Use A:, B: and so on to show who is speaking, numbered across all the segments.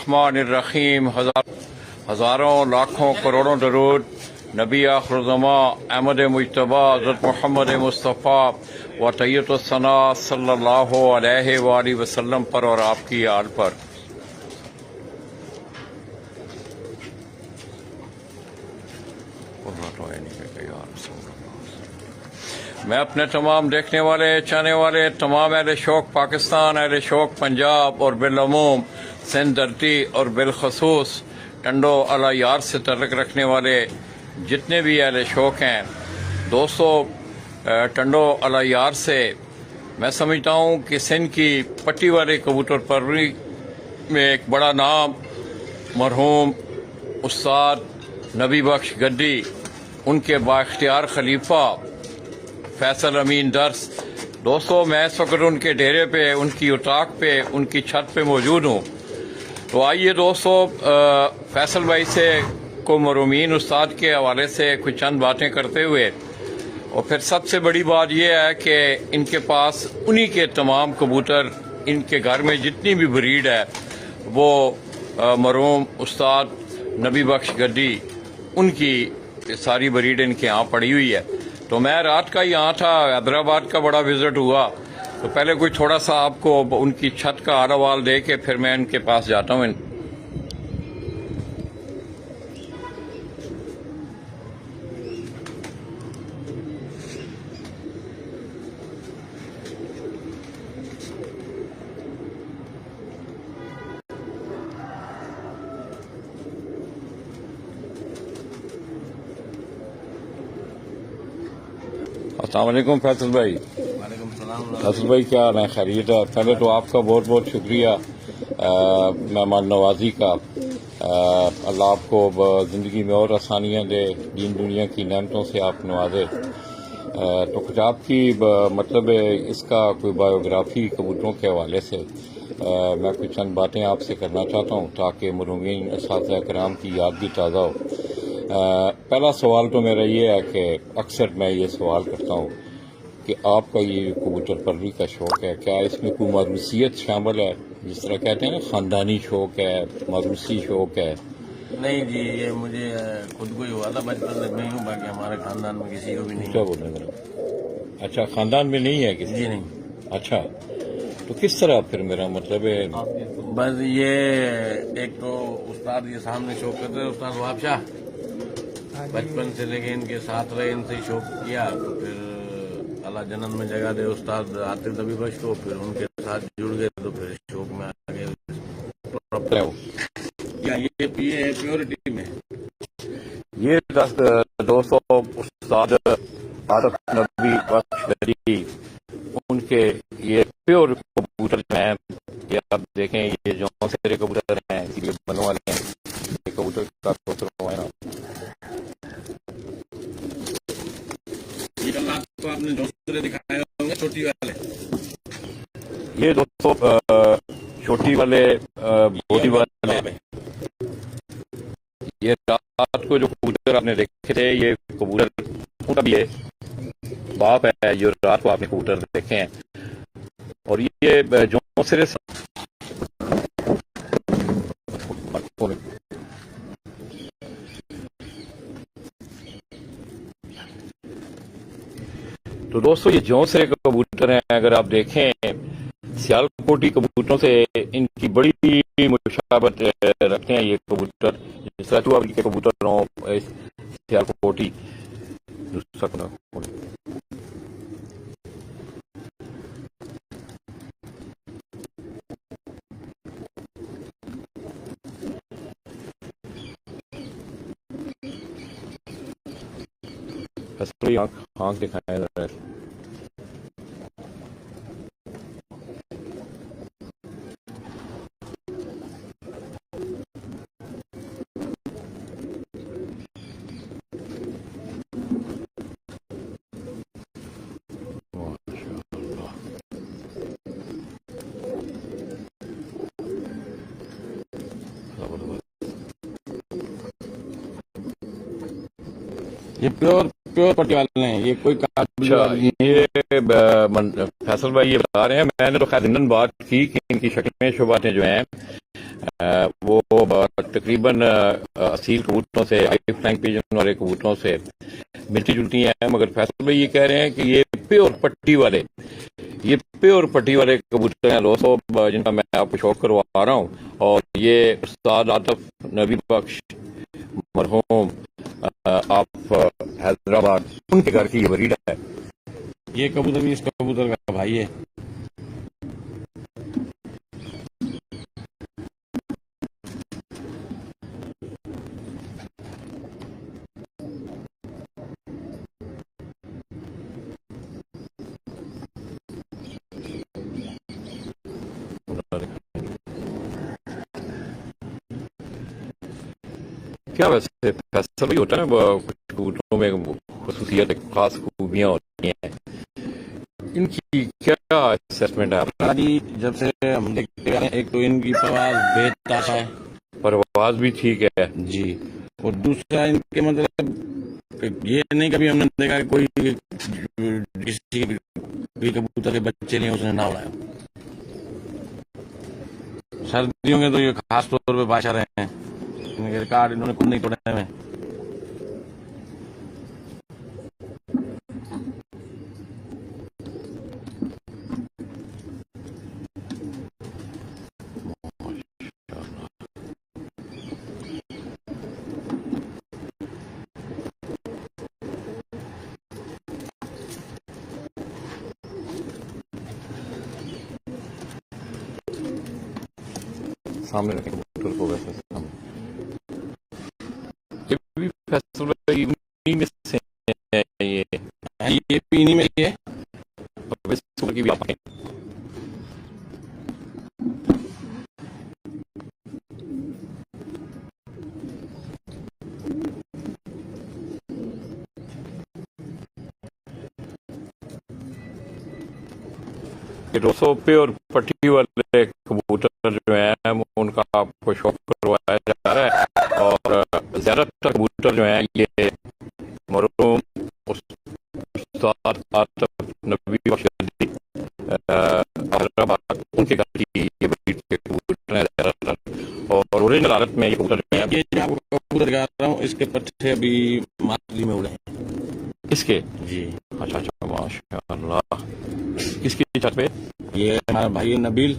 A: बिस्मिल्लाहिर्रहमानिर्रहीम। हज़ारों लाखों करोड़ों दरूद नबी आखिरुज़्ज़मा अहमद मुज्तबा हज़रत मोहम्मद मुस्तफ़ा व तैय्यतुस्सना सल्लल्लाहु अलैहि वसल्लम पर और आपकी आल पर। मैं अपने तमाम देखने वाले, चाहने वाले, तमाम अहले शौक़ पाकिस्तान, अहले शौक़ पंजाब और बिलअमूम सिंध धरती और बिलखसूस टंडो अला यार से तल्लुक़ रखने वाले जितने भी अहले शौक़ हैं दोस्तों, टंडो अला यार से मैं समझता हूँ कि सिंध की पट्टी वाले कबूतर परवरी में एक बड़ा नाम मरहूम उस्ताद नबी बख्श गद्दी, उनके बाइख्तियार खलीफा फैसल अमीन दर्स। दोस्तों, मैं इस वक्त उनके डेरे पे, उनकी उताक पे, उनकी छत पे मौजूद हूँ। तो आइए दोस्तों, फैसल भाई से को मरहूमीन उस्ताद के हवाले से कुछ चंद बातें करते हुए, और फिर सबसे बड़ी बात यह है कि इनके पास उन्हीं के तमाम कबूतर, इनके घर में जितनी भी ब्रीड है वो मरहूम उस्ताद नबी बख्श गद्दी, उनकी सारी ब्रीड इनके यहाँ पड़ी हुई है। तो मैं रात का यहाँ था, हैदराबाद का बड़ा विजिट हुआ, तो पहले कोई थोड़ा सा आपको उनकी छत का हाल हवाल दे के फिर मैं इनके पास जाता हूँ। अस्सलाम वालेकुम फैसल भाई।
B: वालेकुम सलाम।
A: फैसल भाई, क्या हाल है? खैरियत है? पहले तो आपका बहुत बहुत शुक्रिया मेहमान नवाजी का। अल्लाह आपको ज़िंदगी में और आसानियाँ दे, दीन दुनिया की नेमतों से आप नवाजे। तो कुछ आपकी मतलब इसका कोई बायोग्राफी कबूतरों के हवाले से मैं कुछ चंद बातें आपसे करना चाहता हूँ ताकि मरहूमीन असातिज़ा कराम की याद भी ताज़ा हो। पहला सवाल तो मेरा ये है कि अक्सर मैं ये सवाल करता हूँ कि आपका ये कबूतर परवरी का शौक़ है, क्या इसमें कोई मारूसियत शामिल है? जिस तरह कहते हैं ना, ख़ानदानी शौक़ है, मारूसी शौक़ है?
B: नहीं जी, ये मुझे खुद को ही हुआ था बचपन से, मैं हूँ, बाकी हमारे खानदान में किसी को भी नहीं।
A: क्या बोलने मेरा? अच्छा, ख़ानदान में नहीं है किसी?
B: जी नहीं।
A: अच्छा, तो किस तरह फिर मेरा मतलब है?
B: बस ये एक तो उस्ताद के सामने शौक करते थे, उस्ताद वहाब शाह, बचपन से लेके इनके साथ रहे, इनसे शौक किया। तो फिर अल्लाह जन्नत में जगह दे उस्ताद आतिफ नबी बख्श को, फिर उनके साथ जुड़ गए तो फिर शौक में आ गए। ये है प्योरिटी में।
A: ये दोस्तों उस्ताद आतिफ नबी बख्श गद्दी, उनके ये प्योर कबूतर जो हैं, ये आप देखें, ये जो सेरे कबूतर हैं, ये बनने वाले हैं, ये कबूतर का कबूतर है ना।
B: ये कल आपको आपने दूसरे दिखाए होंगे छोटी वाले,
A: ये दोस्तों छोटी वाले बोली वाले, ये रात को जो कबूतर आपने देखे थे, ये कबूतर उनका भी है बाप है जो रात को आपने कबूतर देखे हैं। और ये जो सिरे तो दोस्तों, ये जो सिरे कबूतर हैं, अगर आप देखें सियालकोटी कबूतरों से इनकी बड़ी मुशाबत रखते हैं ये कबूतर। जिस तरह के कबूतर हों, सियालकोटी दूसरा आंख दिखाया जा रहा है।
B: ये प्योर पट्टी वाले हैं, ये कोई
A: ये फैसल भाई ये बता रहे हैं, मैंने तो खैर इंदन बात की कि इनकी शक्लें शुबातें जो हैं वो तकरीबन असील कबूतरों से, हाई फ्लाइंग पिजन वाले कबूतरों से मिलती जुलती हैं, मगर फैसल भाई ये कह रहे हैं कि ये प्योर पट्टी वाले कबूतर हैं दोस्तों, जिनका मैं आपको शौक करवा रहा हूँ। और ये उस्ताद आतिफ नबी बख्श मरहूम आप हैदराबाद, उनके घर की ये ब्रीड है।
B: ये कबूतर भी इस कबूतर का भाई है।
A: क्या वैसे फैसल भी होता है ना, कुछ कबूतरों में खसूसियत खास खूबियां होती हैं, इनकी क्या असेसमेंट है आपका?
B: जी जब से हम देखते हैं, एक तो इनकी परवाज बेताब है,
A: परवाज भी ठीक है
B: जी, और दूसरा इनके मतलब ये नहीं कभी हमने देखा कि कोई किसी भी कबूतर के बच्चे नहीं उसने ना उड़ाया। सर्दियों में तो ये खास तौर पे बादशाह रहे हैं, इनके रिकॉर्ड इन्होंने खुद नहीं तोड़े हैं।
A: सामने रखें कबूतर को, वैसे सामने ये भी फैसल भाई उन्हीं में से है,
B: ये भी इन्हीं में ही है।
A: वैसे की भी आप हैं। ये 200 पे और पट्टी वाले कबूतर जो हैं उनका आपको शौक करवाया जा रहा है। और ज्यादातर कबूतर जो हैं ये मरहूम उस्ताद आतिफ नबी बख्श हैदराबाद, उनके घर की ये ब्रीड के कबूतर हैं ज्यादातर। और ओरिजिनल हालत में ये कबूतर जो हैं,
B: ये जो आपको कबूतर दिखा रहा हूँ, इसके पट्टे अभी मातली में उड़े हैं।
A: इसके
B: जी
A: अच्छा माशाअल्लाह। किसकी छत पे?
B: ये हमारा भाई नबील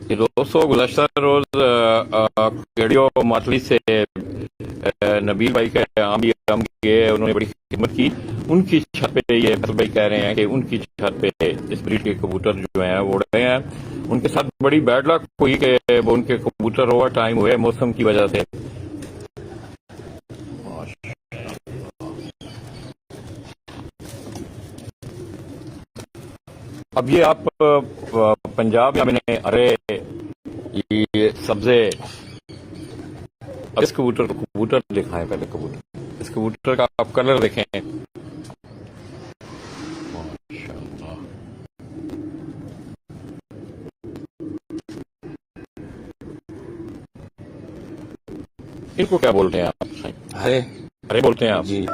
A: ये 200 गुज़श्ता रोज केडियो मातली से नबील भाई के यहाँ भी हम गए, उन्होंने बड़ी खिदमत की। उनकी छत पे ये फैसल भाई कह रहे हैं कि उनकी छत पे इस ब्रीड के कबूतर जो हैं वो उड़ रहे हैं। उनके साथ बड़ी बैड लक हुई कि उनके कबूतर ओवर टाइम हुए मौसम की वजह से। अब ये आप पंजाब या मैंने अरे ये सब्जे, अब इस कबूतर दिखाएं पहले। कबूतर, इस कबूतर का आप कलर देखें, माशाअल्लाह। इनको क्या बोलते हैं आप?
B: हरे
A: अरे बोलते हैं आप
B: जी।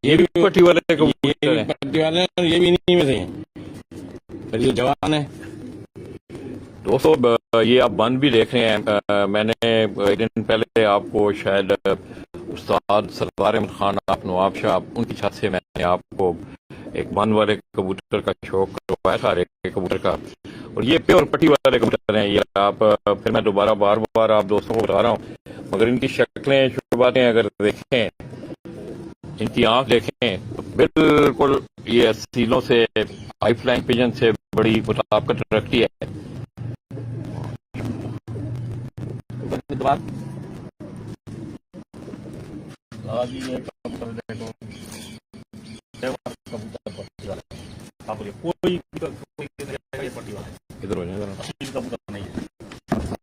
A: ये भी पट्टी वाले कबूतर हैं?
B: पट्टी वाले हैं, ये भी इन्हीं में से हैं। फिर ये जवान है।
A: दोस्तों ये आप बंद भी देख रहे हैं। मैंने एक दिन पहले आपको शायद उस्ताद सरदार अहमद खान आप नवाब शाह, उनकी छत से मैंने आपको एक बंद वाले कबूतर का शौक करवाया था, एक कबूतर का। और ये प्योर पट्टी वाले कबूतर हैं ये। आप फिर मैं दोबारा बार बार आप दोस्तों को बता रहा हूँ, मगर इनकी शक्लें शुरुआतें अगर देखें, इनकी आंख देखें तो बिल्कुल ये असीलों से, हाई फ्लाइंग पिजन से बड़ी मुताबिकत रखती है। इधर हो जाए।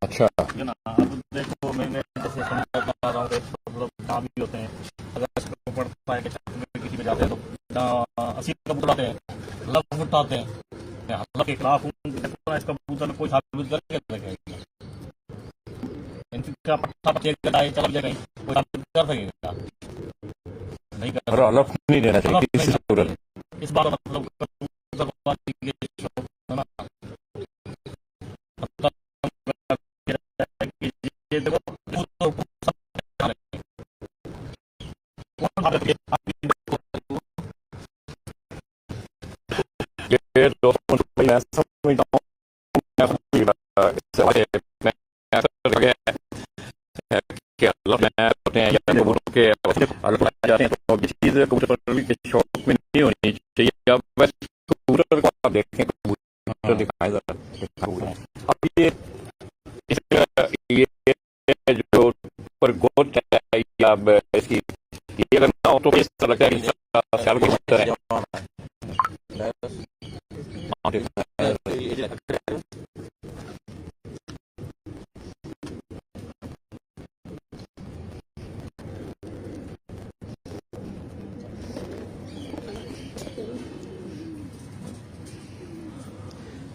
A: अच्छा
C: ना अब देखो, मैंने जैसे समझा रहा हूँ मतलब काम भी होते हैं। अगर इसको पड़ता है कि किसी में जाते हैं तो असील कबूतर आते हैं, लफ उठाते हैं, हल्ला के खिलाफ इस कबूतर में कोई साबित करके रखेगा, इनका पट्टा पट्टे चल जाए, कोई साबित कर सकेगा नहीं कर।
A: और अलग नहीं देना चाहिए किसी सूरत।
C: इस बात मतलब
A: सवाल में असर लग गया है कि अल्लाह में होते हैं या कबूतरों के अल्लाह बनाए जाते हैं, तो अब ये चीज़ कबूतर के शौक में नहीं होनी चाहिए। अब बस कबूतर को आप देखें, कबूतर दिखाएं जरा। अब ये जो ऊपर गोट है या इसकी ये अगर ना हो तो इस तरह लगता है कि इसका ख्याल कबूतर है।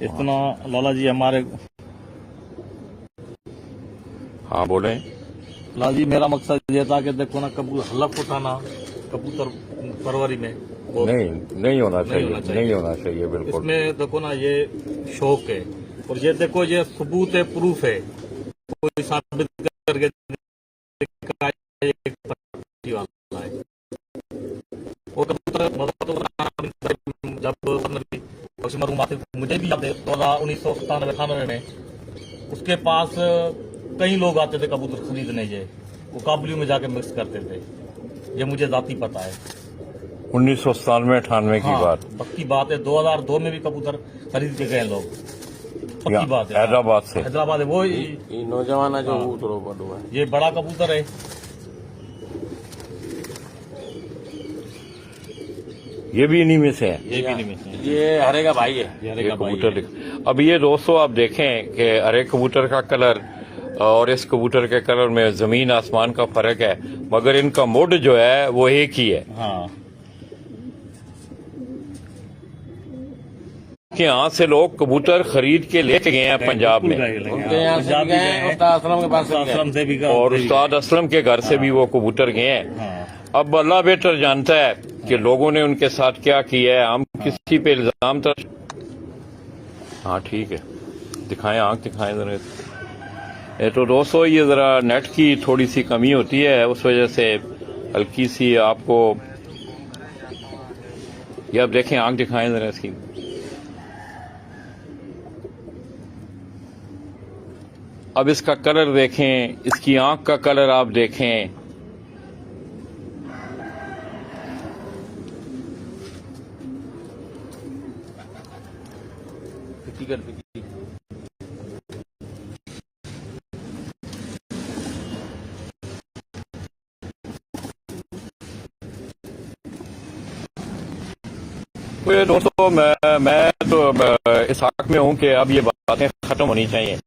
C: इतना लाला जी हमारे,
A: हाँ बोले।
C: लाला जी मेरा मकसद ये था कि देखो ना कबूतर हलफ उठाना कबूतर फरवरी में वो
A: नहीं होना चाहिए, नहीं होना चाहिए बिल्कुल।
C: इसमें देखो ना ये शौक है, और ये देखो ये सबूत है, प्रूफ है, कोई साबित करके पट्टी वाला है। वो कबूतर जब मुझे भी याद है 1997-98 में उसके पास कई लोग आते थे कबूतर खरीदने, ये वो काबुली में जाके मिक्स करते थे, ये मुझे जाती पता है।
A: 1997-98 की बात,
C: पक्की बात है। 2002 में भी कबूतर खरीद के गए लोग, पक्की बात है।
A: हैदराबाद से,
C: हैदराबाद है वो
B: नौजवान जो कबूतरों पर हुआ है,
C: ये बड़ा कबूतर है।
A: ये भी इन्हीं में से है,
C: ये भी इन्हीं में से है।
B: ये हरे का भाई है,
C: ये
A: ये कबूतर। अब ये दोस्तों आप देखें कि हरे कबूतर का कलर और इस कबूतर के कलर में जमीन आसमान का फर्क है, मगर इनका मुड जो है वो एक ही है।
C: हाँ,
A: कि यहाँ से लोग कबूतर खरीद के लेके गए हैं पंजाब में,
B: उनके यहाँ से भी गए, उस्ताद असलम के पास से भी गए।
C: आश्रम से भी गए।
A: और उस्ताद असलम के घर से भी वो कबूतर गए हैं।
C: हाँ,
A: अब अल्लाह बेहतर जानता है कि लोगों ने उनके साथ क्या किया है। हम किसी पे इल्जाम तो, हाँ ठीक है, दिखाएं, आंख दिखाएं जरा। ये तो दोस्तों ये जरा नेट की थोड़ी सी कमी होती है, उस वजह से हल्की सी आपको, ये अब देखें, आंख दिखाएं जरा इसकी। अब इसका कलर देखें, इसकी आंख का कलर आप देखें। तो ये दोस्तों मैं तो इस हक में हूं कि अब ये बातें खत्म होनी चाहिए।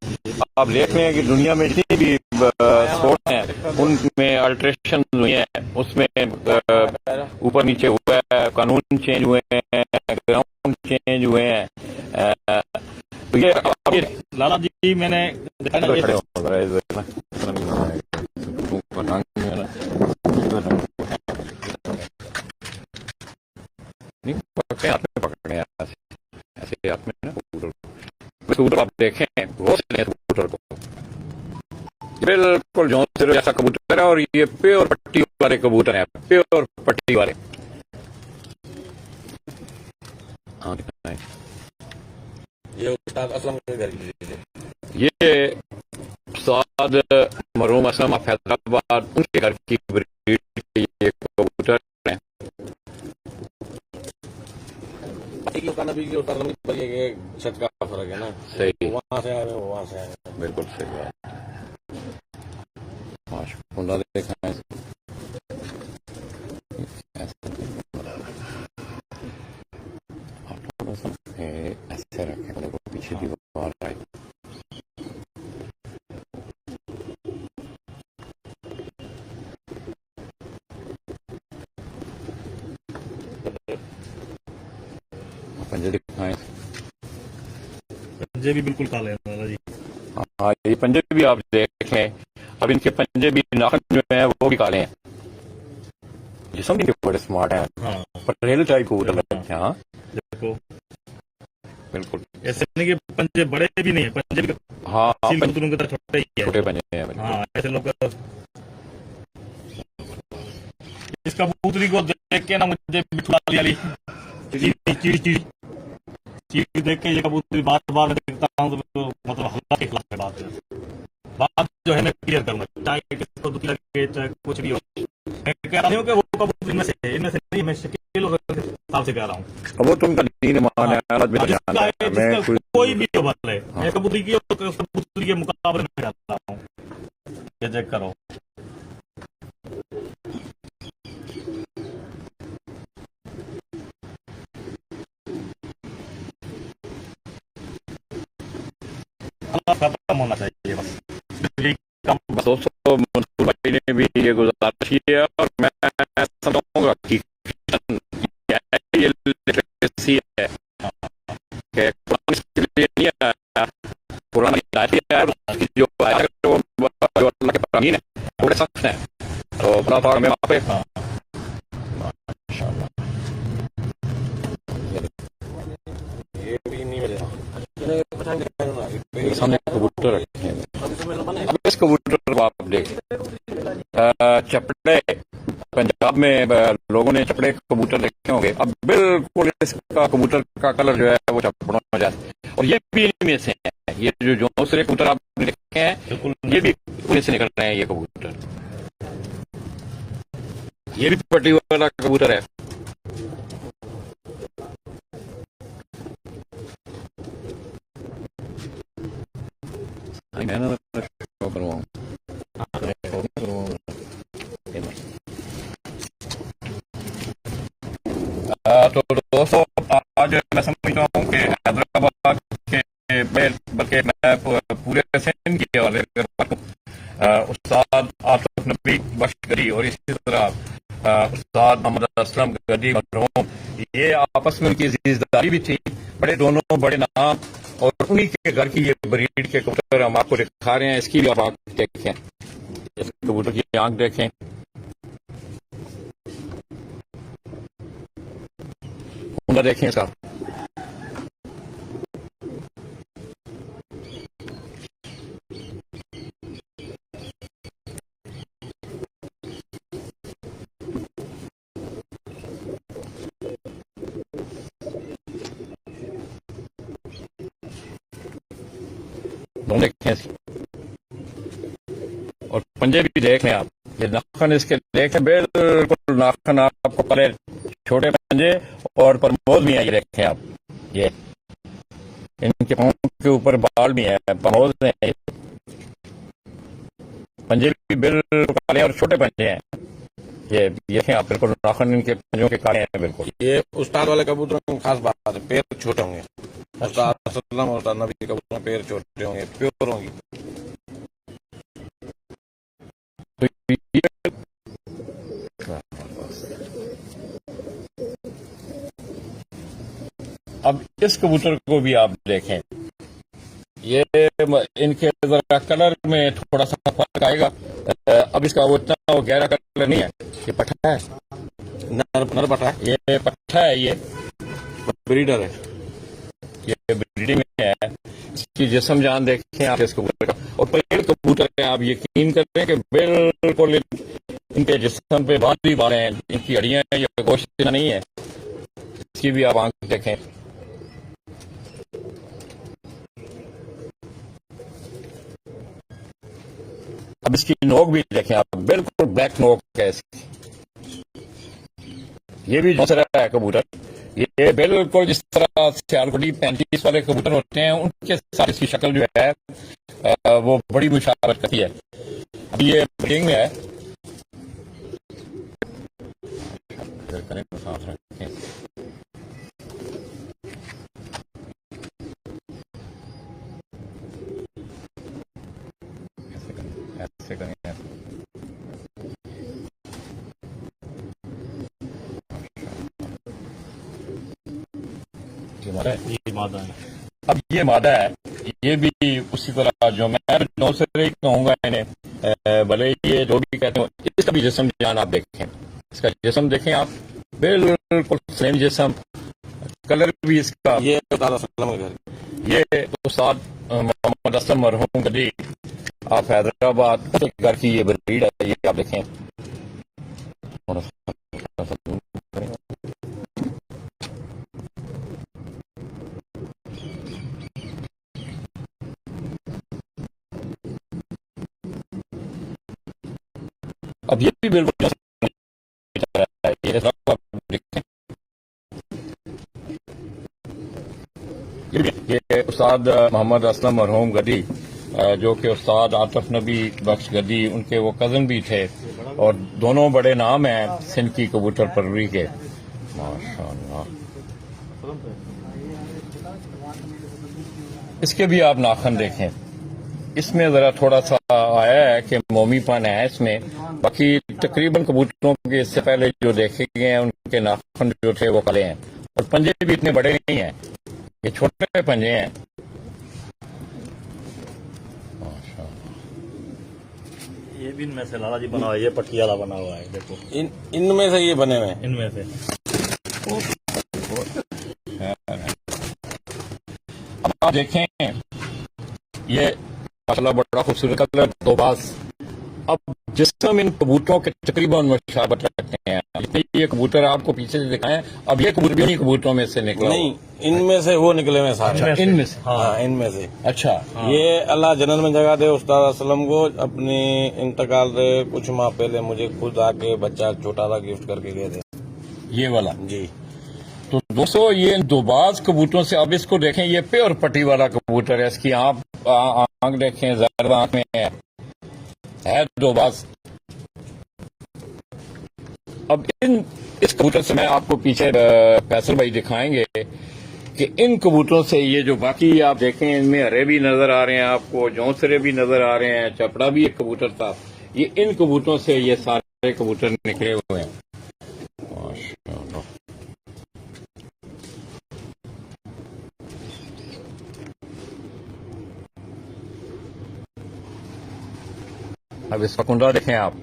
A: आप देख रहे हैं कि दुनिया में जितनी भी स्पोर्ट्स हैं उनमें अल्ट्रेशन हुई है, उसमें ऊपर नीचे हुआ है, कानून चेंज हुए हैं, ग्राउंड चेंज हुए हैं। तो ये
C: लाला जी मैंने
A: खड़े हो हाथ में पकड़े ऐसे हाथ में ना कबूतर आप देखें, वो कबूतर को बिल्कुल जो जैसा कबूतर है, और ये प्योर पट्टी वाले कबूतर है, प्योर पट्टी वाले। हाँ
B: ये उस्ताद असलम के घर की,
A: ये उस्ताद मरहूम असलम ऑफ हैदराबाद, उनके घर की ब्रीड के ये कबूतर है।
B: छत का फर्क है ना,
A: सही,
B: वहां से आए वहां से आए,
A: बिल्कुल सही है। माशाअल्लाह देखा ऐसे रखें, देखो पीछे दीवार आई। पंजे दिखाएं,
C: पंजे भी बिल्कुल काले हैं लाला जी।
A: हाँ ये पंजे भी आप देख लें, अब इनके पंजे भी, नाखून जो है वो भी काले हैं। जिसम भी बड़े स्मार्ट हैं,
C: हाँ,
A: पटेल टाइप कबूतर लगते हैं। हाँ
C: देखो
A: बिल्कुल,
C: ऐसे नहीं कि पंजे बड़े भी नहीं है, पंजे भी
A: हाँ
C: कबूतरों की तरह छोटे ही है।
A: छोटे पंजे हैं।
C: हाँ, ऐसे लोग इस कबूतरी को देख के ना मुझे मिठुआ वाली चीज देख के ये कबूतरी बार बार देखता हूँ तो मतलब हल्का के खिलाफ बात क्लियर करूंगा, चाहे किसको दुखी लगे चाहे कुछ भी हो। मैं कह रहा हूँ कि वो कबूतर इनमें से नहीं, मैं शकील और साहब से कह रहा हूँ।
A: अब वो तुमका दीन ईमान है, अल्लाह भी तो जानता है। मैं
C: कोई भी हो भले, मैं कबूतरी के मुकाबले में करता हूँ, ये चेक करो। खत्म होना चाहिए बस।
A: दोस्तों, मंसूर भाई ने भी ये गुजारिश की है और मैं समझाऊंगा कि ये लिटरेसी है कि कुरान इसके लिए नहीं आया, कुरान की जो आया वो जो अल्लाह के प्रामीन है थोड़े सख्त हैं, तो बड़ा भाग में वहाँ पे
B: ये भी नहीं मिलेगा।
A: सामने कबूतर रखे हैं। अब इस कबूतर को आप देखें, चपड़े पंजाब में लोगों ने चपड़े कबूतर देखे होंगे। अब बिल्कुल इसका कबूतर का कलर जो है वो चपड़ों हो जाता है, और ये भी इनमें से है। ये जो दूसरे कबूतर आपने देखे हैं ये भी उन्हीं से निकल रहे हैं। ये कबूतर, ये भी पट्टी वाला कबूतर है। तो दोस्तों, आज मैं समझता हूँ कि हैदराबाद के बल्कि मैं पूरे सिंध के हवाले उस्ताद आतिफ नबी बख्शकरी और इसी तरह उस्ताद मोहम्मद असलम गद्दी मरहूम, ये आपस में उनकी अजीजदारी भी थी। बड़े दोनों बड़े नाम, और उन्हीं के घर की ये ब्रीड के कबूतर हम आपको दिखा रहे हैं। इसकी भी आप आंख देखें, इस कबूतर की आंख देखें। उनका देखें इसका, दोनों देखें इसकी, और पंजे भी देख लें आप। ये नाखन इसके देखें, बिल्कुल नाखन आपको पहले छोटे पंजे और प्रमोद भी है। ये देखें आप, ये इनके पांव के ऊपर बाल भी है, प्रमोद है। पंजे भी बिल्कुल काले और छोटे पंजे हैं। ये देखें आप, बिल्कुल नाखन इनके पंजों के काले हैं बिल्कुल।
B: ये उस्ताद वाले कबूतरों की खास बात है, पैर छोटे होंगे। उस्ताद असलम और उस्ताद नबी कबूतरों पैर छोटे होंगे, प्योर होंगी।
A: अब इस कबूतर को भी आप देखें, ये इनके जरा कलर में थोड़ा सा फर्क आएगा। अब इसका वो इतना वो गहरा कलर नहीं है। ये पट्टा है,
B: नर पटा है,
A: ये पट्टा है, ये
B: ब्रीडर है,
A: ये ब्रीडिंग में है। इसकी जिस्म जान देखें आप इस कबूतर का, और पहले कबूतर है। आप यकीन करें कि बिल्कुल इनके जिस्म पे बाल ही बाल हैं, इनकी हड्डियां या गोश्त नहीं है। इसकी भी आप आंख देखें। अब इसकी नोक भी देखें आप, बिल्कुल ब्लैक नोक है इसकी। ये भी दूसरा है कबूतर, ये बिल्कुल जिस तरह सियालकोटी 35 वाले कबूतर होते हैं उनके साथ इसकी शक्ल जो है वो बड़ी मुशाबहत करती है। अब ये ब्रीडिंग में है। ऐसे करें
C: ये मादा है।
A: अब ये मादा है, ये भी उसी तरह जो मैं नौसरे कहूंगा इन्हें, भले ये जो भी कहते हो। इसका भी जिस्म जान आप देखें, इसका जिस्म देखें आप, बिल्कुल सेम जिस्म, कलर भी इसका।
B: ये उस्ताद असलम के घर,
A: ये उस्ताद मोहम्मद असलम मरहूम गद्दी, आप हैदराबाद के घर की ये ब्रीड है। ये आप देखें, अब ये भी बिल्कुल ये सब आप देखते हैं। ये उस्ताद मोहम्मद असलम मरहूम गदी, जो कि उस्ताद आतिफ नबी बख्श गदी उनके वो कज़न भी थे, और दोनों बड़े नाम हैं सिंध की कबूतर परवरी के, माशाअल्लाह। इसके भी आप नाखन देखें, इसमें जरा थोड़ा सा आया है कि मोमीपन है इसमें, बाकी तकरीबन कबूतरों के इससे पहले जो देखे गए हैं उनके नाखन जो थे वो काले हैं, और पंजे भी इतने बड़े नहीं हैं, ये छोटे पंजे हैं।
C: ये भी इनमें से लाला जी बना हुआ है, ये पट्टी वाला बना हुआ है, देखो
B: इनमें से ये बने हुए हैं।
C: इनमें से
A: अब आप देखें, ये माशाल्लाह बड़ा खूबसूरत कलर दोबास। अब जिससे हम इन कबूतरों के तकरीबन मुशाबत रखते हैं, जितने ये कबूतर आपको पीछे से दिखाएं, अब ये कबूतर भी उन्हीं कबूतरों में से निकला
B: नहीं, इनमें से वो निकले हुए हैं सारे।
A: इनमें से,
B: हाँ, इनमें से।
A: अच्छा,
B: ये अल्लाह जन्नत में जगह दे उस्ताद असलम को, अपने इंतकाल से कुछ माह पहले मुझे खुद आके बच्चा छोटा सा गिफ्ट करके गए थे।
A: ये वाला
B: जी।
A: तो दोस्तों ये दोबाज कबूतरों से, अब इसको देखें, ये प्योर पट्टी वाला कबूतर है, इसकी आंख देखें, जर्द आंख में है दोबाज। अब इस कबूतर से मैं आपको पीछे फैसल भाई दिखाएंगे कि इन कबूतरों से ये जो बाकी आप देखें, इनमें हरे भी नजर आ रहे हैं आपको, जौंसरे भी नजर आ रहे हैं, चपड़ा भी एक कबूतर था, ये इन कबूतरों से ये सारे कबूतर निकले हुए हैं। माशाअल्लाह। अब इसका कुंडा देखें आप,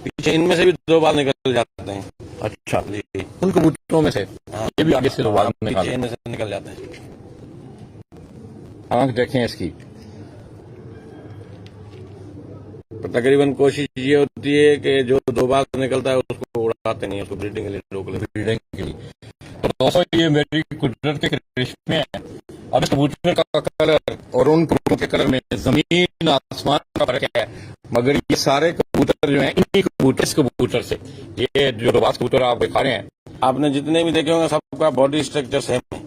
B: पीछे इनमें से भी दो बार निकल जाते हैं।
A: अच्छा
B: जी।
A: उन कबूतरों में से ये भी आगे से दोबारा
B: पीछे
A: निकाल।
B: इनमें से निकल जाते हैं।
A: आंख देखें इसकी,
B: तो तकरीबन कोशिश ये होती है कि जो दो बार निकलता है उसको उड़ाते नहीं, उसको ब्रीडिंग के लिए रोक लेते।
A: ब्रीडिंग के लिए। तो दोस्तों ये मेरी कुदरत के करिश्मे हैं। अब इस कबूतर का कलर और उन कबूतरों के कलर में जमीन आसमान का फर्क है, मगर ये सारे कबूतर जो हैं, इन्हीं कबूतर, इस कबूतर से, ये जो दोबाज कबूतर आप दिखा रहे हैं,
B: आपने जितने भी देखे होंगे सबका बॉडी स्ट्रक्चर सेम है।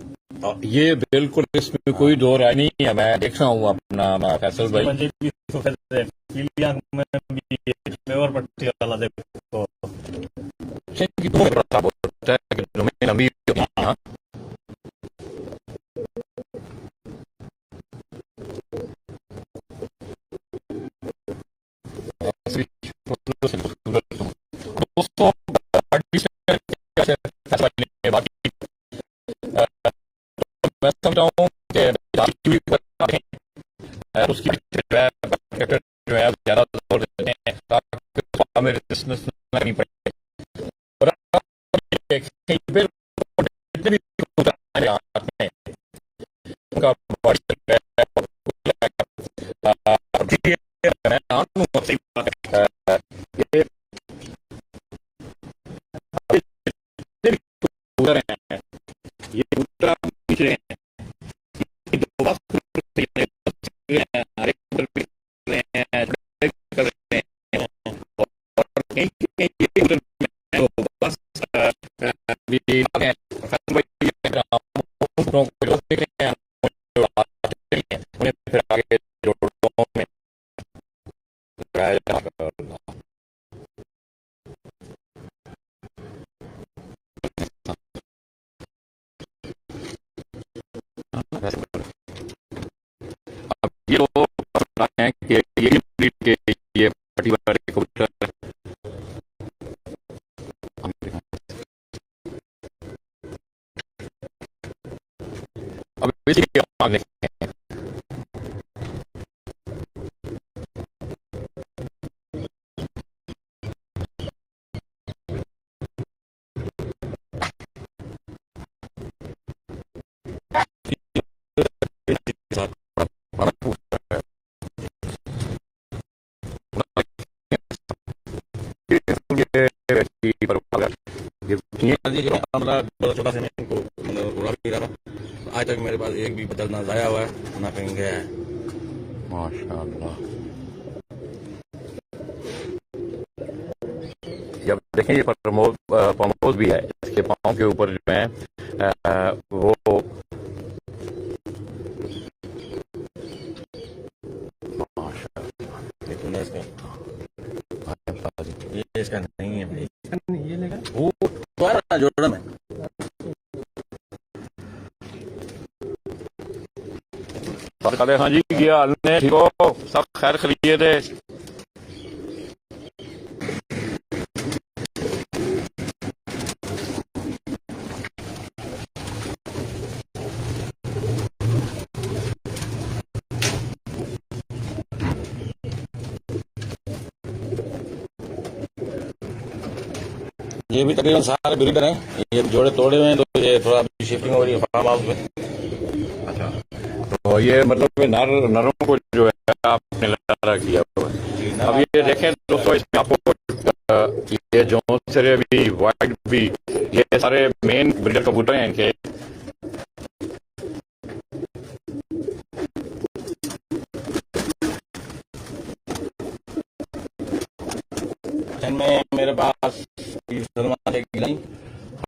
A: ये बिल्कुल, इसमें कोई दो राय नहीं है। मैं देख रहा हूँ अपना फैसल भाई,
C: पंजे भी सफेद है, पीली आंख में भी इसमें और पट्टी वाला देखो,
A: इनकी दो बड़ा होता है कि जमीन लंबी होती है। हाँ। दोस्तों बाकी मैं समझाऊँ कि उसकी जो है ज्यादा जोर देते हैं ताकि हमें रेजिस्टेंस नहीं पड़े। और आप देखें, बिल्कुल जितने भी कबूतर हमारे हाथ में, उनका बॉडी मैं मानूं सही बात है, ये जितने भी कबूतर हैं, ये कबूतर आप खींच रहे हैं, ये दो बात हर एक कबूतर भी कर रहे हैं, और कहीं कहीं ये कबूतर में तो बस भी आगे को देख रहे हैं, उन्हें फिर आगे जोड़ों में लगाया जाएगा। अब ये लोग हैं कि ये ब्रीड के ये पट्टी वाले कबूतर अब इसलिए आगे ये
B: हाँ जी, हमारा बड़ा छोटा सा मैं इनको मतलब उड़ा भी रहा था। आज तक मेरे पास एक भी बदल ना जाया हुआ है ना कहीं गया है।
A: माशाल्लाह। जब देखें ये प्रमोद भी है, इसके पाँव के ऊपर जो है वो
B: देखो ना इसका, ये इसका नहीं है भाई, ये लेगा वो तुम्हारा जोड़ा में।
A: हाँ जी, क्या हाल है? ठीक हो? सब खैर खरीदिए थे?
B: ये भी तकरीबन सारे ब्रीडर हैं, ये जोड़े तोड़े हुए हैं तो ये थोड़ा शिफ्टिंग हो रही है फार्म हाउस में।
A: अच्छा, तो ये मतलब नरों को जो है आपने लड़ा किया हुआ है। अब ये देखें दोस्तों, इसमें आपको ये जौनसरे भी, वाइट भी, ये सारे मेन ब्रीडर कबूतर हैं इनके।
B: इनमें मेरे पास सलमान एक गिलाई,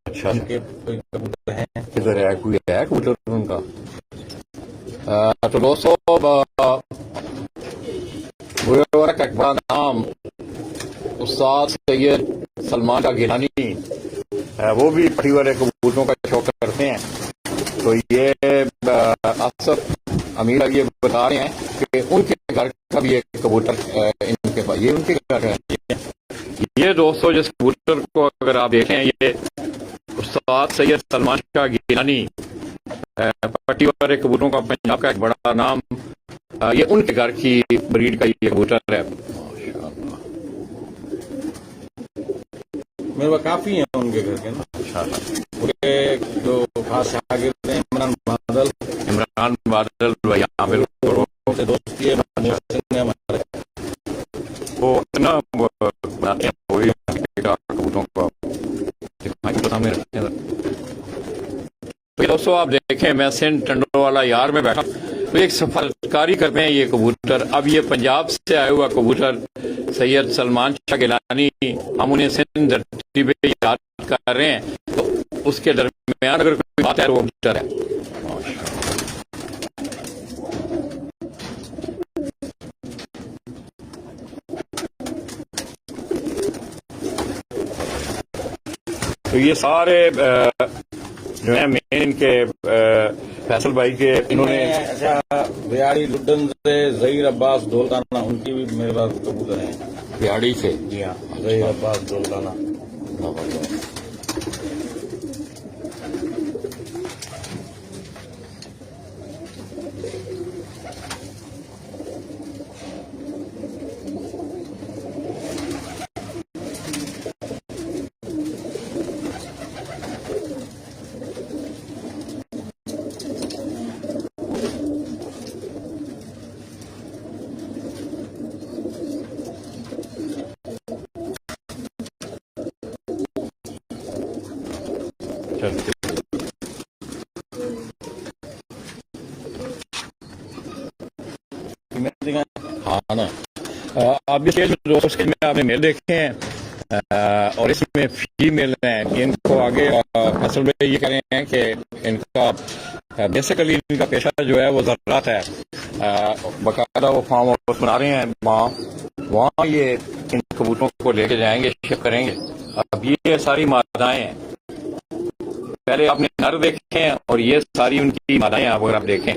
A: अच्छा,
B: उनके कोई कबूतर हैं।
A: किधर है? कोई है कबूतर उनका? तो दोस्तों का एक बड़ा नाम उस्ताद सैयद सलमान का गिलानी, वो भी पट्टी वाले कबूतरों का शौक करते हैं। तो ये आसफ अमीर ये बता रहे हैं कि उनके घर का भी एक कबूतर इनके पास, ये उनके घर है। ये दोस्तों जिस कबूतर को अगर आप देखें, ये उस्ताद सैयद सलमान शाह गिलानी, पट्टी वाले कबूतरों का पंजाब का एक बड़ा नाम, ये उनके घर की ब्रीड का ये कबूतर है।
B: मेरे पास काफी हैं उनके घर के ना।
A: अच्छा,
B: उनके जो खास शागिर्द हैं
A: इमरान बादल यहाँ बिल्कुल
B: से दोस्ती है हमारे,
A: वो इतना बनाते हैं, वही कबूतरों को तो सामने रखते हैं। तो दोस्तों आप देखें, मैं सिंध टंडोवाला यार में बैठा, तो एक सफलकारी करते हैं ये कबूतर। अब ये पंजाब से आया हुआ कबूतर सैयद सलमान शाह गिलानी, हम उन्हें सिंध धरती पे याद कर रहे हैं, तो उसके दरमियान अगर कोई बात है तो वो कबूतर है। तो ये सारे जो है मेन इनके फैसल भाई के, इन्होंने
B: अच्छा बिहाड़ी लुड्डन से जहीर अब्बास ढोलकाना, उनकी भी मेरे पास कबूतर हैं।
A: बिहाड़ी से?
B: जी हाँ, जहीर अब्बास ढोलकाना।
A: हाँ ना, अब ये दोस्त में आपने मेल देखे हैं, और इसमें फीमेल हैं। इनको आगे फसल में ये कह रहे हैं कि इनका बेसिकली इनका पेशा जो है वो ज़राअत है। बाकायदा वो फार्म हाउस बना रहे हैं, वहाँ ये इन कबूतरों को लेके जाएंगे, शिप करेंगे। अब ये सारी मादाएं हैं, पहले आपने नर देखे हैं और ये सारी उनकी मादाएं अगर आप देखें।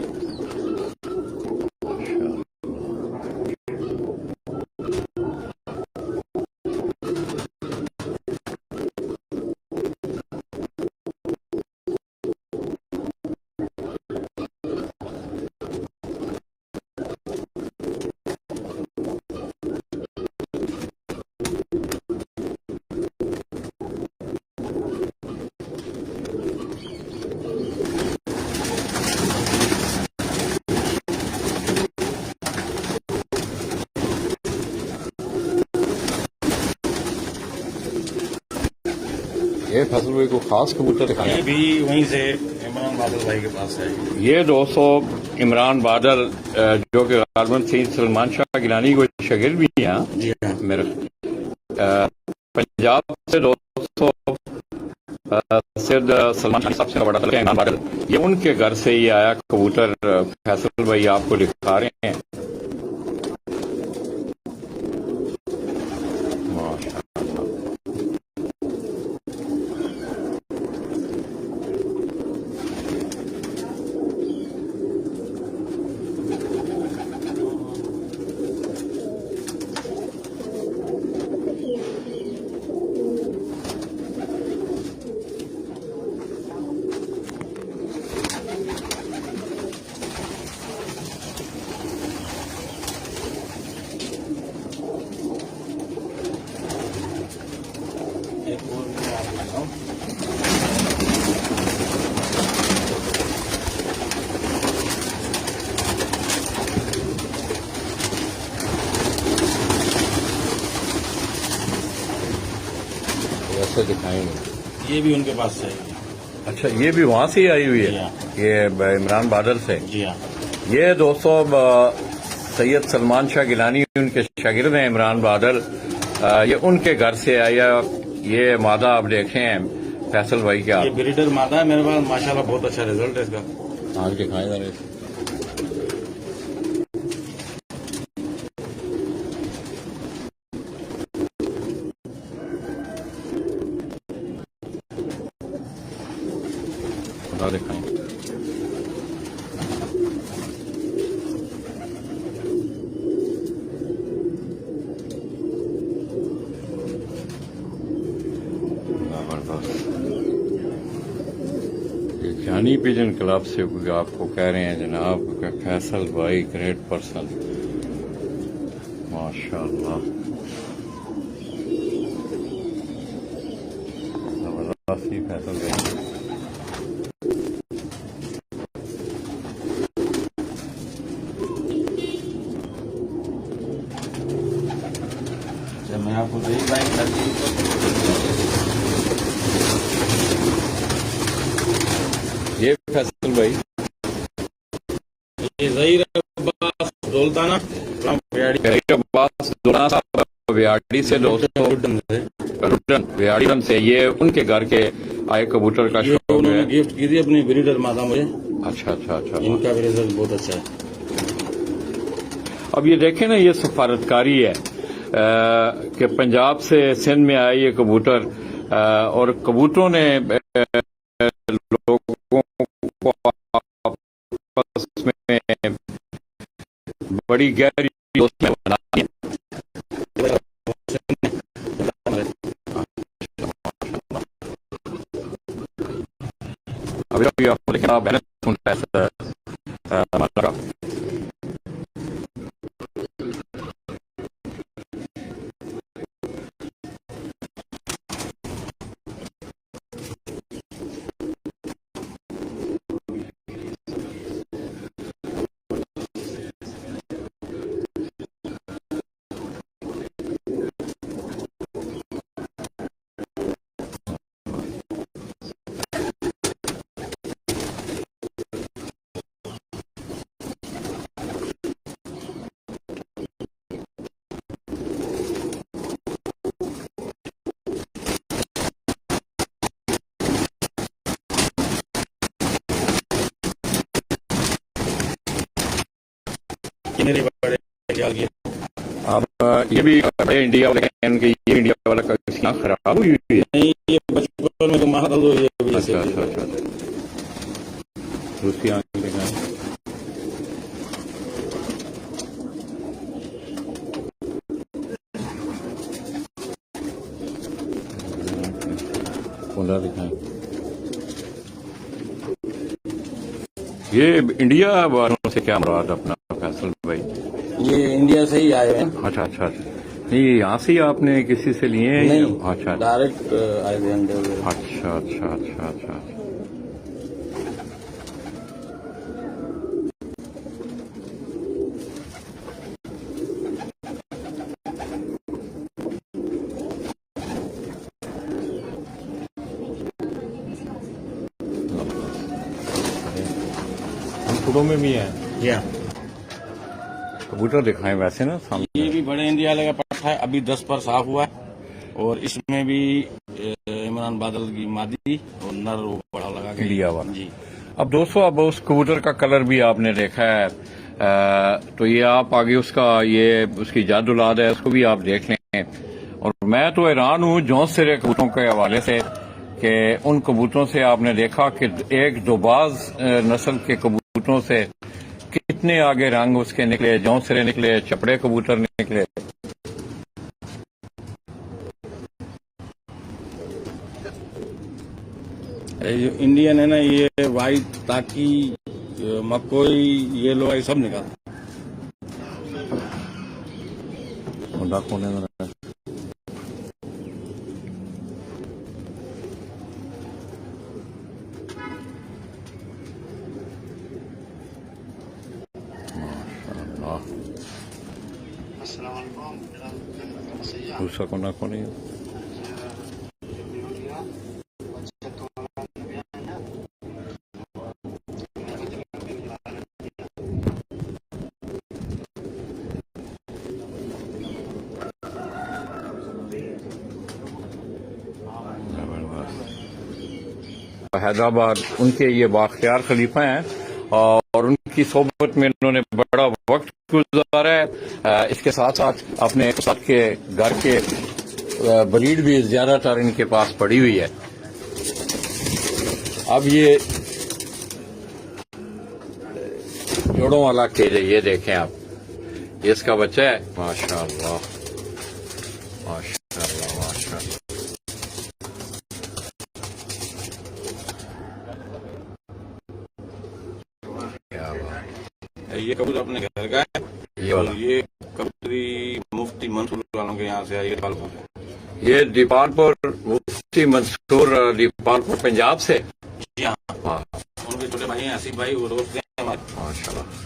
A: ये फैसल भाई को खास कबूतर
B: ये
A: दिखाएं।
B: भी वहीं से इमरान बादल भाई के पास है।
A: ये दोस्तों इमरान बादल जो कि गालिबन सैयद सलमान शाह गिलानी को शागिर्द भी हैं
B: जी हाँ।
A: मेरे पंजाब से दोस्तों सैयद सलमान शाह साहब से बड़ा तलक है इमरान बादल। ये उनके घर से ही आया कबूतर फैसल भाई आपको दिखा रहे हैं।
B: एक और मैं आपको बताऊं।
A: वैसे दिखाएंगे।
B: ये भी उनके पास है।
A: अच्छा ये भी वहां से ही आई हुई
B: जी
A: है।
B: हाँ।
A: ये इमरान बादल से।
B: जी हाँ।
A: ये दोस्तों सैयद सलमान शाह गिलानी उनके शागिर्द हैं इमरान बादल। ये उनके घर से आया। ये मादा आप देखें फैसल भाई क्या
B: ये ब्रीडर मादा है मेरे पास, माशाल्लाह बहुत अच्छा रिजल्ट है इसका।
A: आगे दिखाए जा रहे दिखाएं। जानी पिजन क्लब से आपको कह रहे हैं जनाब कि फैसल भाई ग्रेट पर्सन माशाल्लाह जबरदस्त ही फैसल भाई।
B: मैं आपको यही बाइक करती
A: ये फैसल भाई
B: ये ज़हीर अब्बास दौलताना
A: व्याड़ी से दोस्तों व्याड़ी से ये उनके घर के आए कबूतर का
B: ये
A: शौक
B: उन्होंने
A: है।
B: गिफ्ट की थी अपनी ब्रीडर मादा मुझे।
A: अच्छा अच्छा अच्छा।
B: इनका भी रिजल्ट बहुत अच्छा है।
A: अब ये देखें ना ये सफारतकारी है कि पंजाब से सिंध में आए ये कबूतर और कबूतरों ने लोगों को आपस में बड़ी गहरी दोस्ती बना दी। अभी आपको लेकिन आप मेहनत सुनता है
B: मेरे बड़े ख्याल किए।
A: अब ये भी बड़े इंडिया वाले हैं कि ये इंडिया वाला का किसी आँख खराब हुई हुई है।
B: नहीं ये बचपन में तो मारा दो ये भी ऐसे
A: अच्छा अच्छा अच्छा दूसरी आँख दिखाएं। खुला दिखाएं। ये इंडिया वालों से क्या मुराद अपना फैसल भाई?
B: ये इंडिया से ही आए हैं।
A: अच्छा अच्छा अच्छा। नहीं यहाँ से ही आपने किसी से लिए हैं?
B: नहीं
A: अच्छा
B: डायरेक्ट आए थे अंडे वगैरह।
A: अच्छा अच्छा अच्छा अच्छा। फूलों में भी है।
B: या
A: कबूतर दिखाएं वैसे ना सामने।
B: ये भी बड़े इंडिया वाले का पट्टा है, अभी 10 पर साफ हुआ है। और इसमें भी इमरान बादल की मादी और नर वो बड़ा लगा के
A: इंडिया वाला।
B: जी।
A: अब दोस्तों, अब उस कबूतर का कलर भी आपने देखा है, तो ये आप आगे उसका ये उसकी जादू औलाद है, उसको भी आप देख लें। और मैं तो हैरान हूँ जौंस सिरे कबूतरों के हवाले से कि उन कबूतरों से आपने देखा कि एक दोबाज नस्ल के कबूतरों से कितने आगे रंग उसके निकले, जौंस सिरे निकले, चपड़े कबूतर निकले।
B: ये जो इंडियन है ना, ये वाइट ताकि मकोई ये लोग सब निकालते
A: मुंडा कौन है? दूसरा कोना कौन है? हैदराबाद उनके ये बाख्तियार खलीफा हैं और उनकी सोबत में उन्होंने बड़ा वक्त गुजारा है। इसके साथ साथ अपने साथ के घर के ब्रीड भी ज्यादातर इनके पास पड़ी हुई है। अब ये जोड़ों वाला केज है, ये देखें आप, ये इसका बच्चा है। माशाअल्लाह माशाअल्लाह माशाअल्लाह।
B: ये कबूतर अपने घर का है।
A: ये वाला,
B: और ये कबूतरी मुफ्ती मंसूर वालों के यहाँ से आई है, दीपालपुर से।
A: ये दीपालपुर मुफ्ती मंसूर दीपालपुर पंजाब से।
B: जी हाँ, उनके छोटे भाई हैं आसिफ भाई, वो दोस्त हैं हमारे।
A: माशाल्लाह।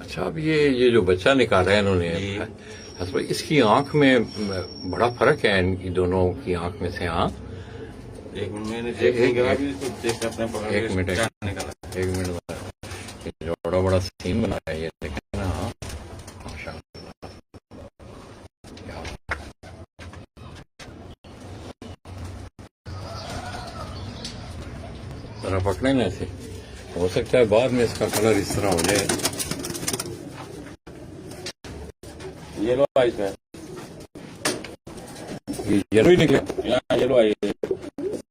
A: अच्छा, अब ये जो बच्चा निकाला है इन्होंने, भाई इसकी आंख में बड़ा फर्क है, इनकी दोनों की आंख में से। हाँ,
B: एक मिनट मैंने चेक नहीं करा, अभी इसको चेक अपने पकड़ के
A: एक मिनट
B: क्या निकाला।
A: एक मिनट, ये बड़ा बड़ा सीन बना है, ये देखें ना। हाँ, माशाअल्लाह। जरा पकड़े ना ऐसे, हो सकता है बाद में इसका कलर इस तरह हो जाए।
B: ये लो आई है,
A: ये येलो ही निकले।
B: यहाँ ये लो आई है।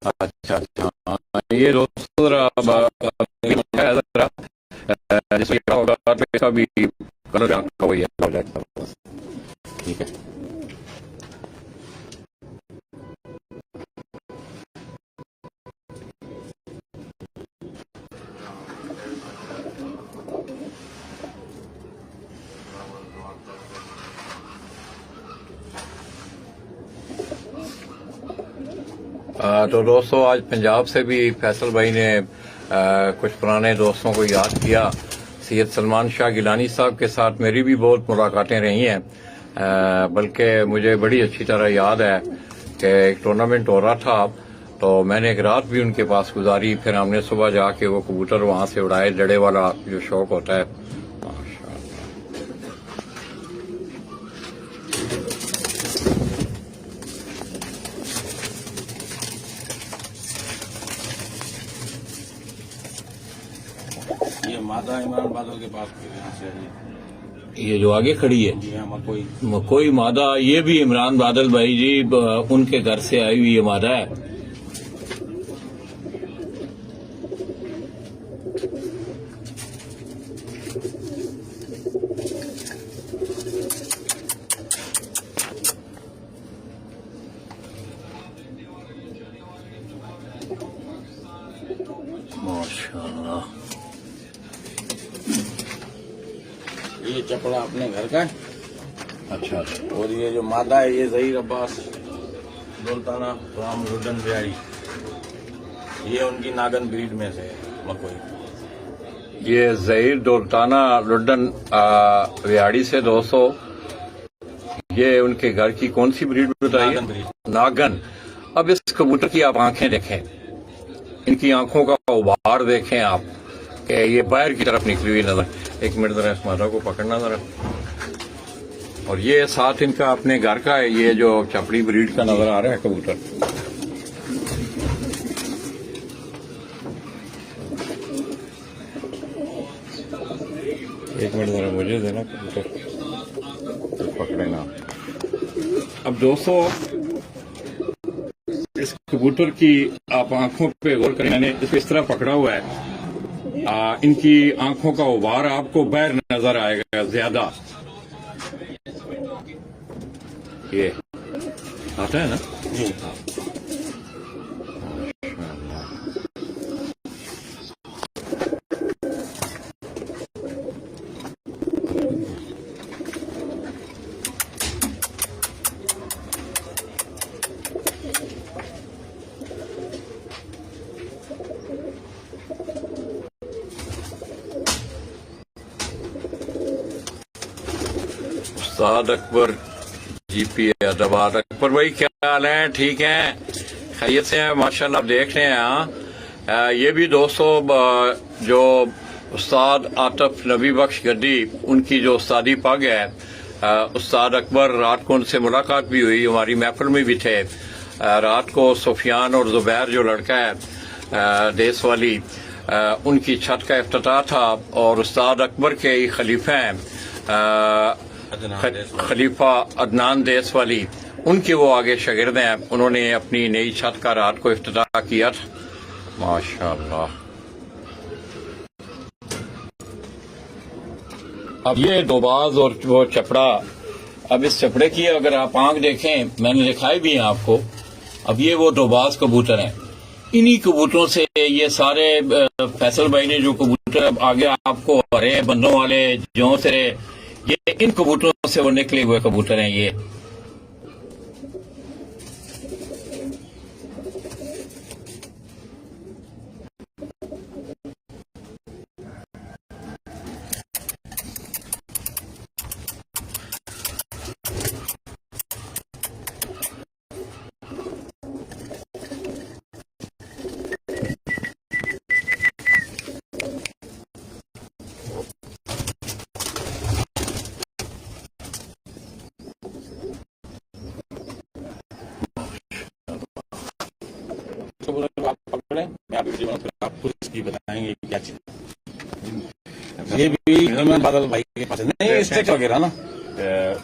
A: अच्छा अच्छा, हाँ, ये दोस्तों जरा जिसमें क्या होगा इसका भी कलर हो जाएगा। ठीक है। तो दोस्तों, आज पंजाब से भी फैसल भाई ने कुछ पुराने दोस्तों को याद किया। सैयद सलमान शाह गिलानी साहब के साथ मेरी भी बहुत मुलाकातें रही हैं, बल्कि मुझे बड़ी अच्छी तरह याद है कि एक टूर्नामेंट हो रहा था, तो मैंने एक रात भी उनके पास गुजारी। फिर हमने सुबह जाके वो कबूतर वहां से उड़ाए, जड़े वाला जो शौक होता है।
B: ये मादा इमरान बादल के पास यहाँ से आई है।
A: ये जो आगे खड़ी है,
B: जी हाँ, मकोई।
A: कोई मादा, ये भी इमरान बादल भाई जी उनके घर से आई हुई ये मादा है। माशाअल्लाह।
B: ये चपड़ा अपने घर का है।
A: अच्छा,
B: और ये जो मादा है, ये जहीर अब्बास, दौलताना राम रुदन बिहारी। ये उनकी नागन ब्रीड में से मकोई।
A: ये जहीर दौलताना लुड्डन विहाड़ी से 200। ये उनके घर की कौन सी ब्रीड बताइए?
B: नागन ब्रीड।
A: नागन। अब इस कबूतर की आप आंखें देखें, इनकी आंखों का उभार देखें आप कि ये बाहर की तरफ निकली हुई नजर। एक मिनट जरा इस मादा को पकड़ना जरा। और ये साथ इनका अपने घर का है, ये जो चपड़ी ब्रीड का नजर आ रहा है कबूतर। एक मिनट जरा मुझे देना कबूतर, पकड़े ना। अब दोस्तों इस कबूतर की आप आंखों पे गौर करें, मैंने इसको इस तरह पकड़ा हुआ है। इनकी आंखों का उभार आपको बाहर नजर आएगा ज्यादा। ये आता है ना? उस्ताद अकबर जीपी अहमदाबाद। अकबर भाई क्या हाल है? ठीक है, खैरियत से हैं माशाल्लाह। आप देख रहे हैं यहाँ ये भी दोस्तों जो उस्ताद आतिफ नबी बख्श गद्दी उनकी जो उस्तादी पग है, उस्ताद अकबर रात को उनसे मुलाकात भी हुई, हमारी महफिल में भी थे। रात को सुफियान और जुबैर जो लड़का है देश वाली, उनकी छत का इफ्तिताह था और उस्ताद अकबर के ही खलीफा हैं खलीफा अदनान देश वाली, उनके वो आगे शागिर्द हैं। उन्होंने अपनी नई छत का रात को इफ्तिताह किया था माशाअल्लाह। अब ये दोबाज और वो चपड़ा, अब इस चपड़े की अगर आप आंख देखें, मैंने दिखाई भी है आपको। अब ये वो दोबाज कबूतर हैं। इन्हीं कबूतरों से ये सारे फैसल भाई ने जो कबूतर आगे आपको हरे बंदों वाले जो से, ये इन कबूतरों से वो निकले हुए कबूतर हैं। ये
B: आप पकड़े, मैं आपको इसकी बताएंगे क्या चीज। ये भी इमरान बादल भाई के पास नहीं स्ट्रक्चर वगैरह ना,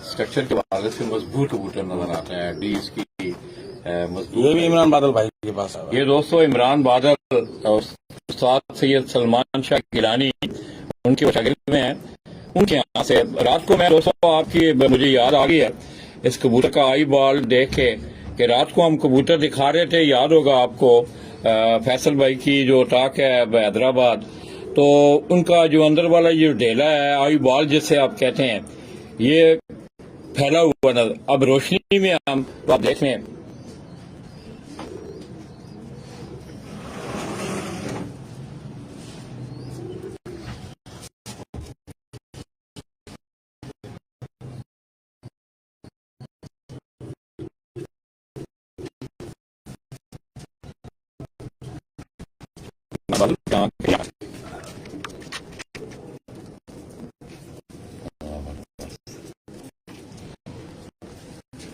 A: स्ट्रक्चर के बाद से मजबूत कबूतर नजर आता है। डी इसकी मजबूत।
B: ये भी इमरान बादल भाई के पास है।
A: ये दोस्तों इमरान बादल उस्ताद सैयद सलमान शाह गिलानी उनके शागिर्द में हैं, उनके यहाँ से। रात को मैं दोस्तों आपकी मुझे याद आ गई है इस कबूतर का आई बॉल देख के कि रात को हम कबूतर दिखा रहे थे, याद होगा आपको फैसल भाई की जो टाक है हैदराबाद, तो उनका जो अंदर वाला ये ढेला है आई बॉल जिसे आप कहते हैं, ये फैला हुआ नजर। अब रोशनी में हम तो आप देख लें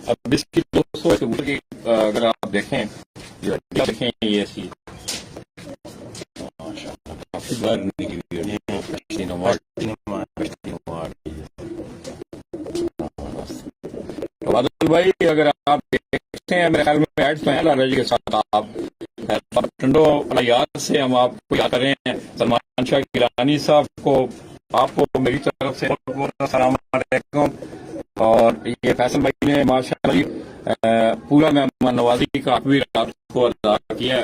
A: अब इसकी दोस्तों कबूतर की अगर आप देखें, ये देखें ये इसकी काफी बार निकली है। तो बादल भाई अगर आप देखते हैं मेरे ख्याल में एड्स में है लाला जी के साथ, आप टंडो याद से हम आपको याद कर रहे हैं सलमान शाह गिलानी साहब को, आपको मेरी तरफ से बहुत सलाम अलैकुम। और ये फैसल भाई ने माशाअल्लाह पूरा मेहमान नवाजी का भी रात को अदा किया।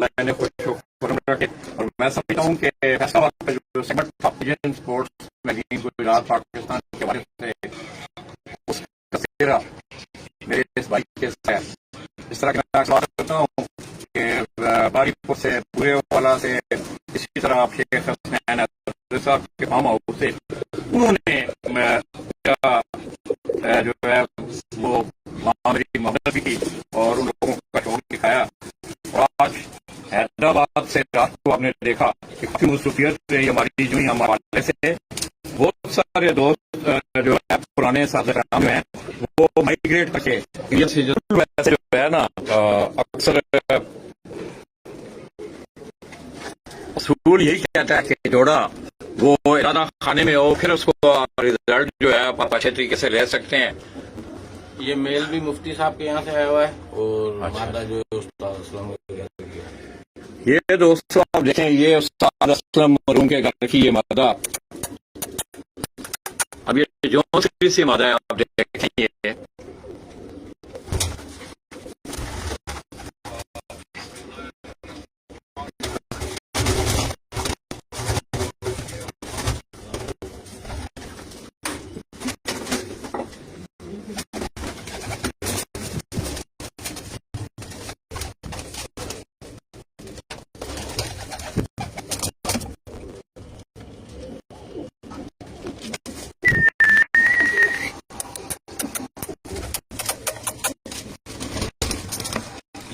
A: मैंने खुश रखे और मैं समझता हूँ कि फैसलाबाद का जो सेगमेंट था pigeon sports magazine Gujarat Pakistan के बारे से, उसका सेहरा मेरे इस भाई के साथ इस तरह का करता हूँ कि मदारीपुर से, पूरे वाला से, इसी तरह आप शेख हसनैन साहब के फार्म हाउस से, उन्होंने जो है वो मेरी मदद भी की और उन लोगों का शौक दिखाया। और आज हैदराबाद से रात को आपने देखा कि काफी मसरूफियत रही हमारी, जो ही हमारे से बहुत सारे दोस्त जो है पुराने साथी हैं वो माइग्रेट करके वैसे जो है ना अक्सर असूल यही कहता है कि जोड़ा वो इरादा खाने में हो, फिर उसको रिजल्ट जो है आप अच्छे तरीके से ले सकते हैं।
B: ये मेल भी मुफ्ती साहब के यहाँ से आया हुआ है और मादा जो है उस्ताद असलम के घर की है।
A: ये दोस्तों आप देखें, ये उस्ताद असलम मरूम के घर की ये मादा, अब ये जो सी मादा है आप देखें,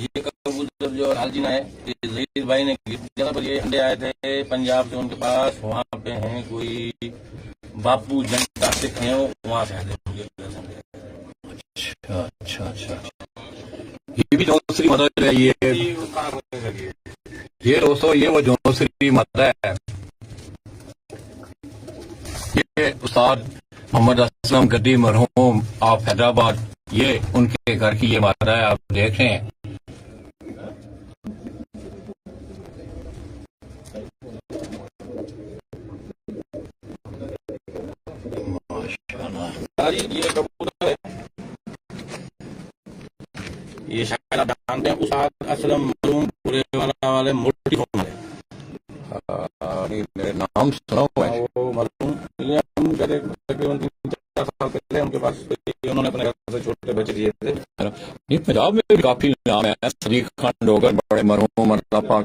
A: ये
B: कबूतर जो लालजी है जहीर भाई ने गिफ्ट दिया था, पर ये अंडे आए थे पंजाब से उनके पास, वहाँ पे हैं कोई बापू जनता सिख हैं, वहाँ से आए थे।
A: अच्छा अच्छा अच्छा, ये भी दूसरी मदद है। ये दोस्तों ये वो दूसरी मदद है, ये उस्ताद मोहम्मद असलम गद्दी मरहूम आप हैदराबाद, ये उनके घर की ये मादा है, आप देख रहे हैं।
B: ये कबूतर है, ये शायद आप जानते हैं उस्ताद असलम मरहूम पूरे वाले मोटी फॉर्म है,
A: मेरे नाम सुना हुआ है।
B: वो मरहूम हम तकरीबन 3-4 साल पहले उनके पास उन्होंने अपने घर से छोटे बच्चे दिए थे।
A: ये पंजाब में भी काफी नाम है, सदीक खान डोगर बड़े मरहूम अल्लाह पाक।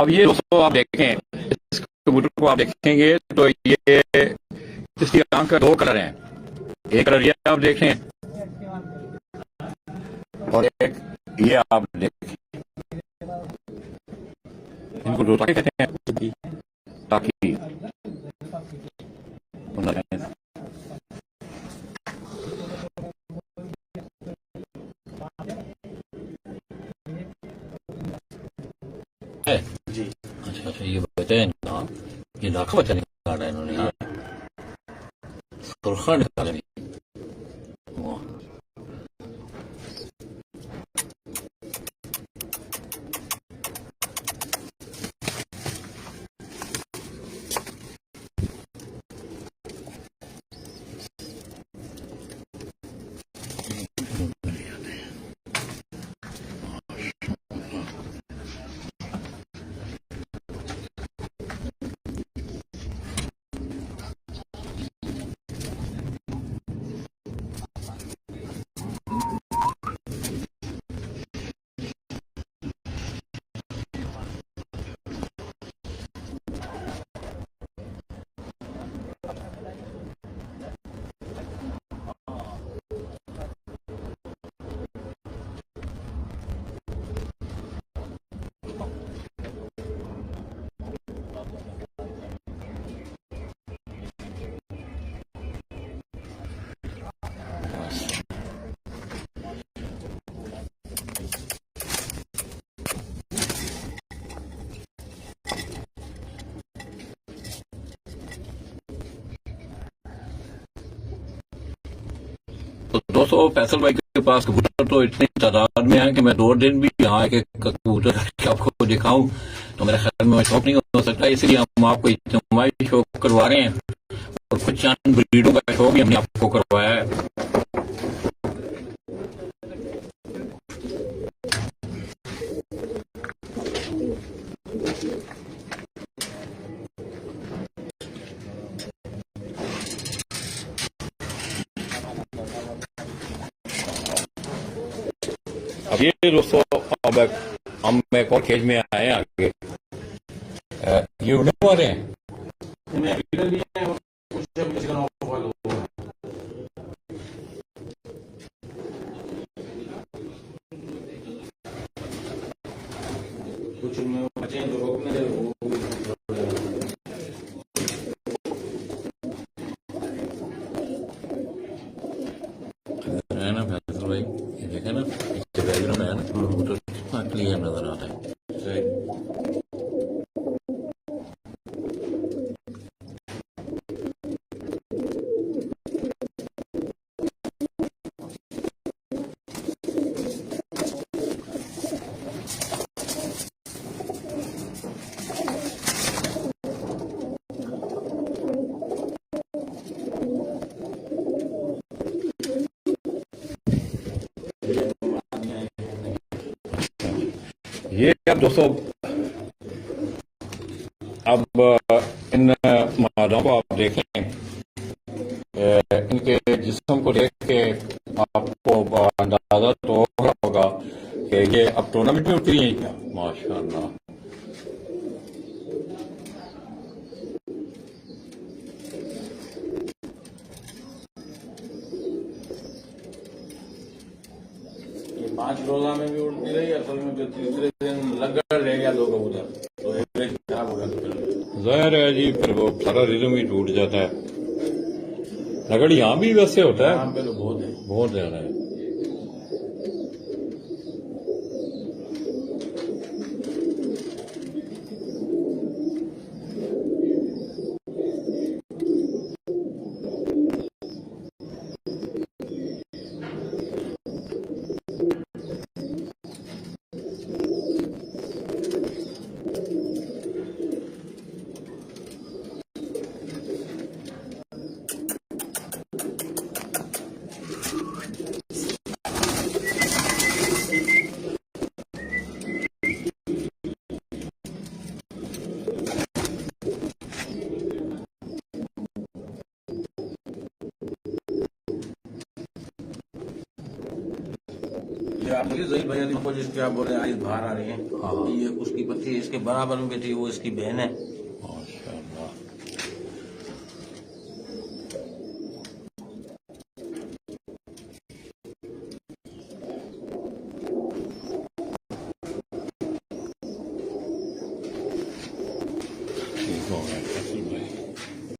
A: अब ये दोस्तों आप देखें, इस कबूतर को आप देखेंगे तो ये इसकी आंख का 2 कलर हैं, एक कलर ये आप देखें और एक ये आप देखें, इनको दो ताकि कहते हैं, ताकि
B: जी
A: अच्छा अच्छा, ये बताए ना, ये लाखों बच्चा निकाला है इन्होंने, सुरखा निकाला नहीं। तो दोस्तों फैसल भाई के पास कबूतर तो इतनी तादाद में है कि मैं 2 दिन भी यहाँ के कबूतर आपको दिखाऊं तो मेरे ख्याल में शौक नहीं हो सकता, इसलिए हम आपको इज्तिमाई शौक करवा रहे हैं और कुछ चंद ब्रीडों का शौक भी हमने आपको करवाया है। अब ये दोस्तों अब हम एक और खेज में आए हैं आगे। ये उड़ने वाले हैं।
B: इनमें लीडर भी है और कुछ जब किसी का नौका फॉलो हुआ है। कुछ उनमें बचे हैं जो रोकने दे वो भी
A: है ना फैसल भाई, ये देखे ना इसके बैकग्राउंड है ना, वो तो कितना क्लियर नजर आता है।
B: सही।
A: ये अब दोस्तों, अब इन मादाओं को आप देखें, इनके जिस्म को देख के आपको अंदाजा तो हो रहा होगा कि ये अब टूर्नामेंट में उतरी हैं क्या। माशाअल्लाह।
B: ये 5 रोजा में भी उड़ती रही, असल में फिर तीसरे दिन लगड़ रह गया 2 कबूतर, तो एवरेज खराब हो गया। तो फिर
A: जाहिर है जी, फिर वो सारा रिदम ही टूट जाता है। लगड़ यहाँ भी वैसे होता है,
B: यहाँ पे तो बहुत है।
A: बहुत ज्यादा है।
B: ये आप देखिए जही भैया को जिसके आप बोले आइस बाहर आ रही है, ये उसकी पत्नी इसके बराबर में बैठी, वो इसकी बहन है।
A: माशाअल्लाह। ठीक हो गया फैसल भाई।